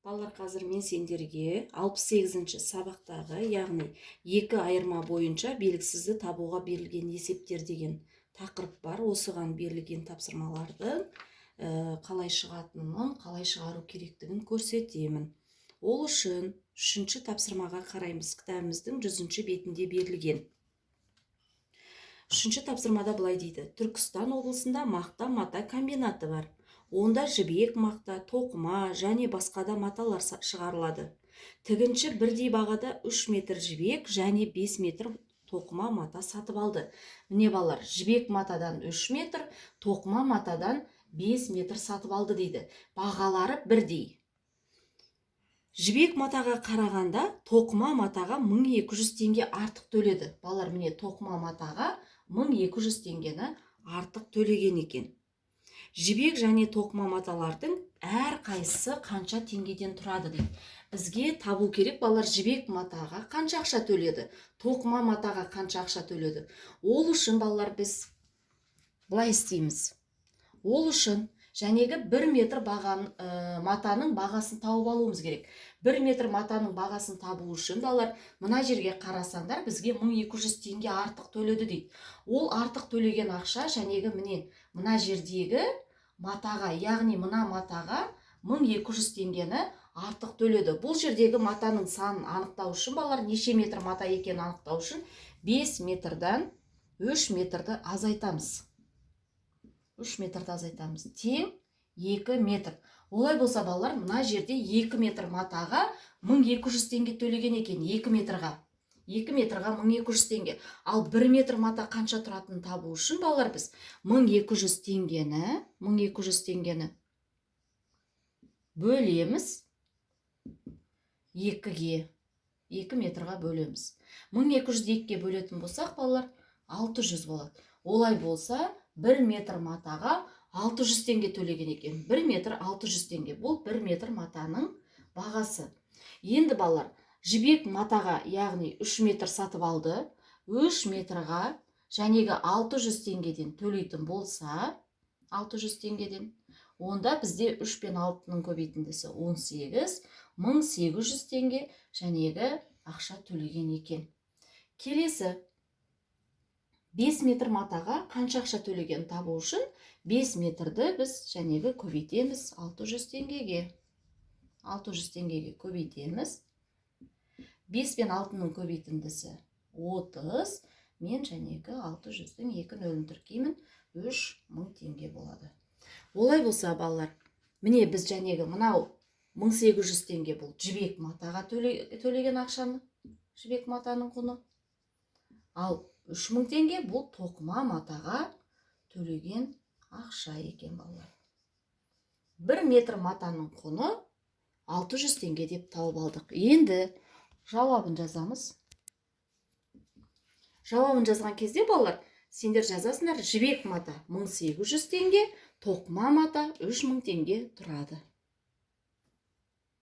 Балалар, қазір мен сендерге 68-ші сабақтағы, яғни екі айырма бойынша белгісізді табуға берілген есептер деген тақырып бар. Осыған берілген тапсырмалардың қалай шығатынын, қалай шығару керектігін көрсетемін. Ол үшін үшінші тапсырмаға қараймыз. Кітабымыздың 100-ші бетінде берілген. Үшінші тапсырмада былай дейді: Түркістан облысында мақта мата комбинаты бар. Онда жібек мақта, тоқыма және басқа да маталар шығарылады. Тігінші бірдей бағада 3 метр жібек және 5 метр тоқыма мата сатып алды. Міне балалар, жібек матадан 3 метр, тоқыма матадан 5 метр сатып алды дейді. Бағалары бірдей. Жібек матаға қарағанда тоқыма матаға 1200 теңге артық төледі. Балалар, міне тоқыма матаға 1200 теңгені артық төлеген екен. Жібек және тоқыма маталардың әр қайсысы қанша теңгеден тұрады дейді. Бізге табу керек, балалар, жібек матаға қанша ақша төледі, тоқыма матаға қанша ақша төледі. Ол үшін балалар, біз былай істейміз. Ол үшін жәнегі 1 метр матаның бағасын тауып алуымыз керек. 1 метр матаның бағасын табу үшін балалар, мына жерге қарасаңдар, бізге 1200 теңге артық төледі дейді. Ол артық төлеген ақша жәнегі мына жердегі матаға, яғни мына матаға 1200 теңгені артық төледі. Бұл жердегі матаның санын анықтау үшін балалар, неше метр мата екенін анықтау үшін 5 метрдан 3 метрді азайтамыз. 3 метрді азайтамыз. Тең 2 метр. Олай болса балалар, мына жерде 2 метр матаға 1200 теңге төлеген екен. 2 метрға 1200 теңге. Ал 1 метр мата қанша тұратынын табу үшін балалар, біз 1200 теңгені бөлеміз 2-ге. 2 метрға бөлеміз. 1200 2-ге бөлетін болсақ балалар, 600 болады. Олай болса 1 метр матаға 600 теңге төлеген екен. 1 метр 600 теңге. Бұл 1 метр матаның бағасы. Енді балалар, жібек матаға, яғни 3 метр сатып алды. 3 метрға жәнегі 600 теңгеден төлейтін болса, 600 теңгеден, онда бізде 3 пен 6-ның көбейтіндісі 18, 1800 теңге жәнегі ақша төлеген екен. Келесі, 5 метр матаға қанша ақша төлеген табу үшін 5 метрді біз жәнегі көбейтеміз 600 теңгеге. 600 теңгеге көбейтеміз. 5 пен 6-ның көбейтіндісі 30, мен жәнегі 600-дің 2 нөлін тіркеймін, 3000 теңге болады. Олай болса балалар, міне біз жәнегі мынау 1800 теңге бұл жібек матаға төлеген ақшаны, жібек матаның құны. Ал 3000 теңге бұл тоқыма матаға төлеген ақша екен балалар. 1 метр матаның құны 600 теңге деп тауып алдық. Енді жауабын жазамыз. Жауабын жазған кезде балалар, сендер жазасыңдар: жібек мата 1800 теңге, тоқыма мата 3000 теңге тұрады.